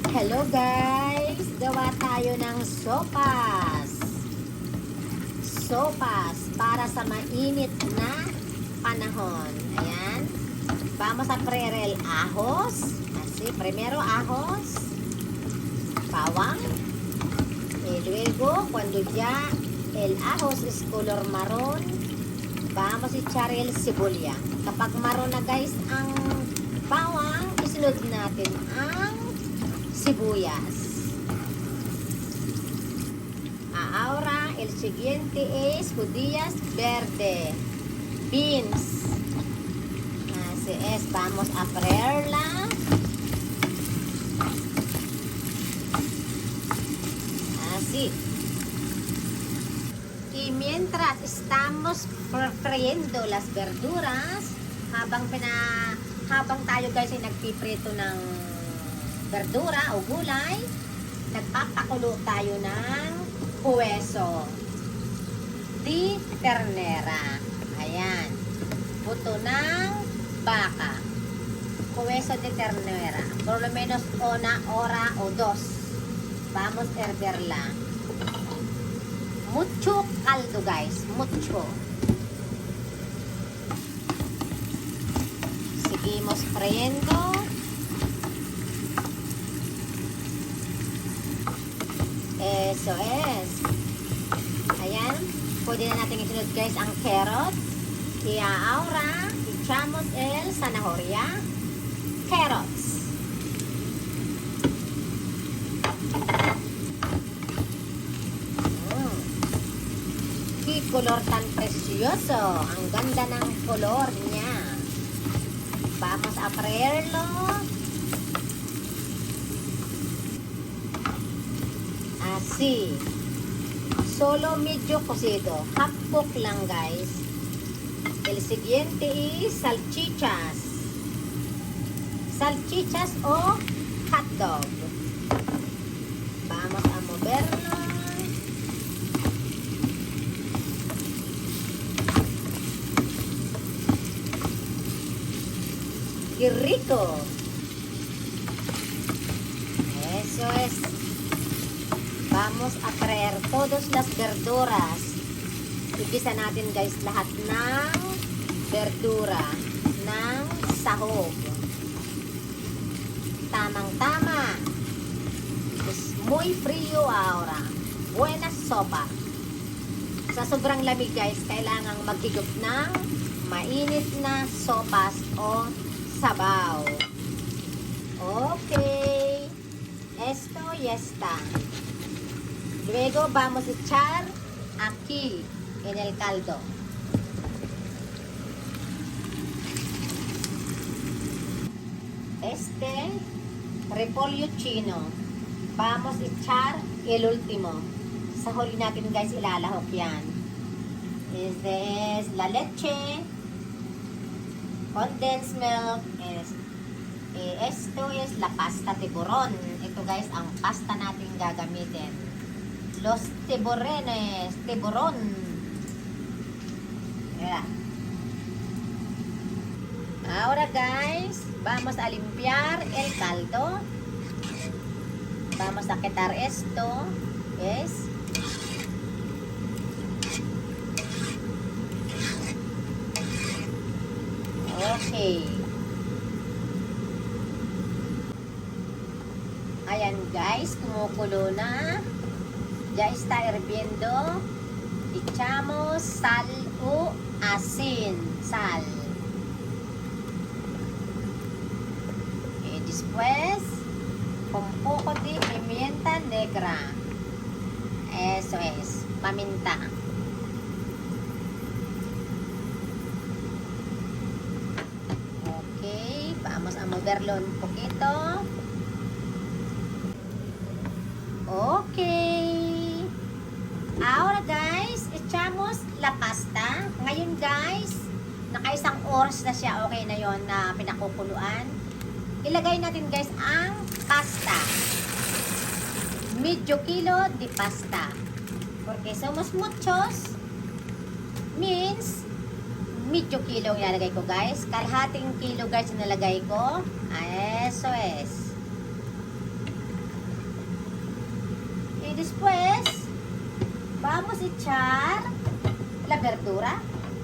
Hello guys! Gawa tayo ng sopas. Sopas para sa mainit na panahon. Ayan. Vamos a freír el ajos. Así, primero ajos. Bawang. Y luego, cuando ya el ajos es color marrón, vamos a echar el cebolla. Kapag marron na guys ang bawang, isunod natin ang sibuyas. Ahora, el siguiente es judías verde, beans. Así es, vamos a freírla. Así. Y mientras estamos friendo las verduras, habang tayo guys ay nagpiprito ng verdura o gulay, nagpapakulo tayo ng hueso di ternera. Ayan. Buto ng baka. Hueso de ternera. Por lo menos una hora o dos. Vamos a hervirla. Mucho caldo guys. Mucho. Seguimos friendo. Eso es. Ayan. Pwede na natin isunod guys ang carrot. Y ahora, echamos el zanahoria. Carrots. Qué color tan precioso. Ang ganda ng color niya. Vamos a freírlo. Así. Solo medio cocido. Half cook lang guys. El siguiente es salchichas. Salchichas o hotdog. Vamos a moverlo. ¡Qué rico! Eso es. Vamos a freír todas las verduras. Igisa natin guys lahat ng verdura ng sahog. Tamang-tama. Es muy frío ahora. Buena sopa. Sa sobrang lamig guys, kailangang maghigop ng mainit na sopas o sabaw. Okay. Esto ya está. Luego vamos a echar aquí en el caldo. Este repollo chino. Vamos a echar el último. Sa huli natin guys ilalahok yan. Este es la leche, condensed milk, esto es la pasta tiburon. Ito guys ang pasta natin gagamitin. Los tiburones, tiburon. Yeah. Ahora guys, vamos a limpiar el caldo. Vamos a quitar esto. ¿Ves? Okay. Ayan guys, kumukulo na. Ya está hirviendo. Echamos sal o asin. Sal. Y después, un poco de pimienta negra. Eso es. Paminta. Okay. Vamos a moverlo un poquito. Okay. Ahora guys, echamos la pasta. Ngayon guys, nakaisang oras na siya. Okay na yon na pinakukuluan. Ilagay natin guys ang pasta. Medio kilo de pasta. Porque somos muchos, means medio kilo ang ilalagay ko guys. Kalahating kilo guys ang nalagay ko. Eso es. después, vamos a echar la verdura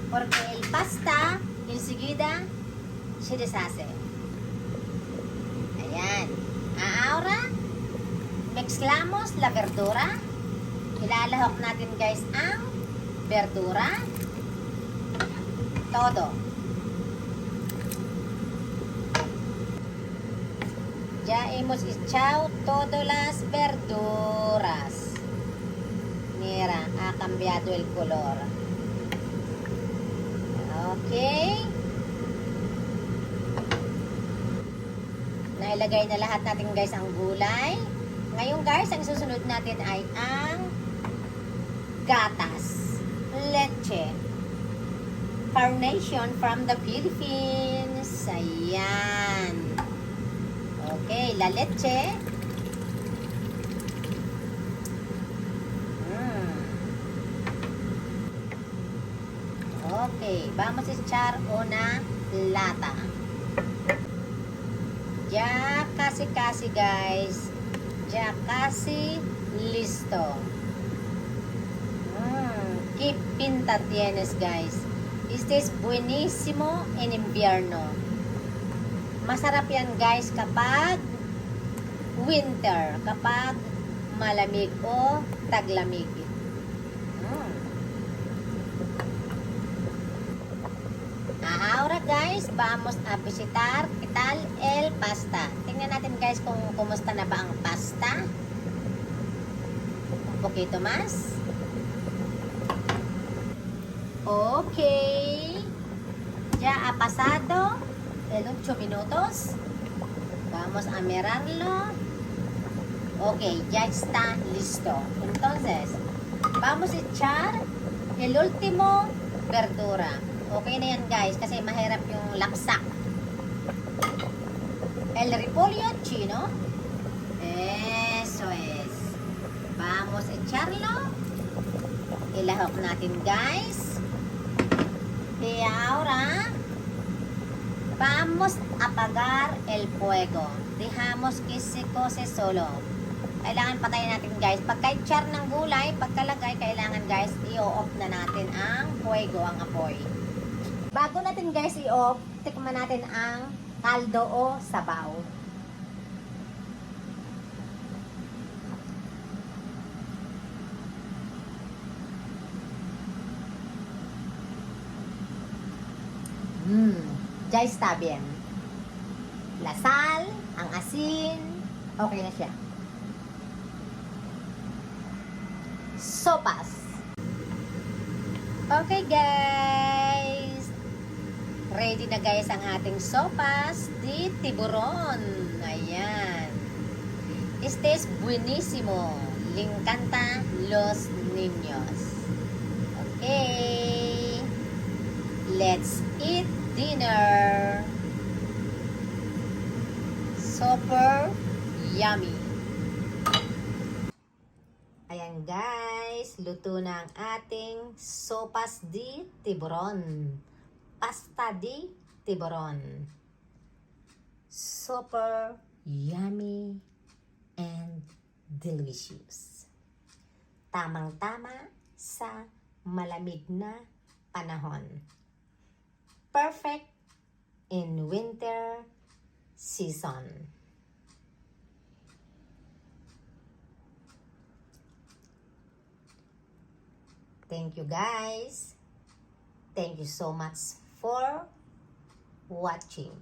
porque el pasta enseguida se deshace. Ayan. Ahora, mezclamos la verdura. Ilalahok natin guys ang verdura. Todo. Ya hemos echado todas las verduras. Mira, ha cambiado el color. Okay. Nailagay na lahat natin guys ang gulay. Ngayon guys, ang susunod natin ay ang gatas. Leche. Carnation from the Philippines. Ayan. Okay, la leche. Okay, vamos a echar una lata. Ya casi guys. Ya casi listo. Qué pinta tienes guys. Este es buenísimo en invierno. Masarap yan guys kapag winter, kapag malamig o taglamig. Ahora guys, vamos a visitar ¿qué tal el pasta? Tingnan natin guys kung kumusta na ba ang pasta. Un poquito más. Okay. Ya ha pasado el 8 minutos. Vamos a mirarlo. Okay, ya está listo. Entonces, vamos a echar el último verdura. Okay na yan guys, kasi mahirap yung laksak. El repollo chino. Eso es. Vamos a echarlo. Ilahok natin guys. Y ahora, vamos a apagar el fuego. Dejamos que se cose solo. Kailangan patayin natin guys. Pagka-char ng gulay, pagkalagay, kailangan guys, i-off na natin ang fuego, ang apoy. Bago natin guys i-off, tikman natin ang kaldo o sabaw. Ya está bien. La sal, ang asin, okay na siya. Sopas. Okay guys. Ready na guys ang ating sopas de tiburon. Ayan. Este es buenísimo. Le encanta los niños. Okay. Let's eat dinner. Super yummy. Ayan guys, luto na ang ating sopas de tiburon. Pasta de tiburon. Super yummy and delicious. Tamang-tama sa malamig na panahon. Perfect in winter season. Thank you guys. Thank you so much for watching.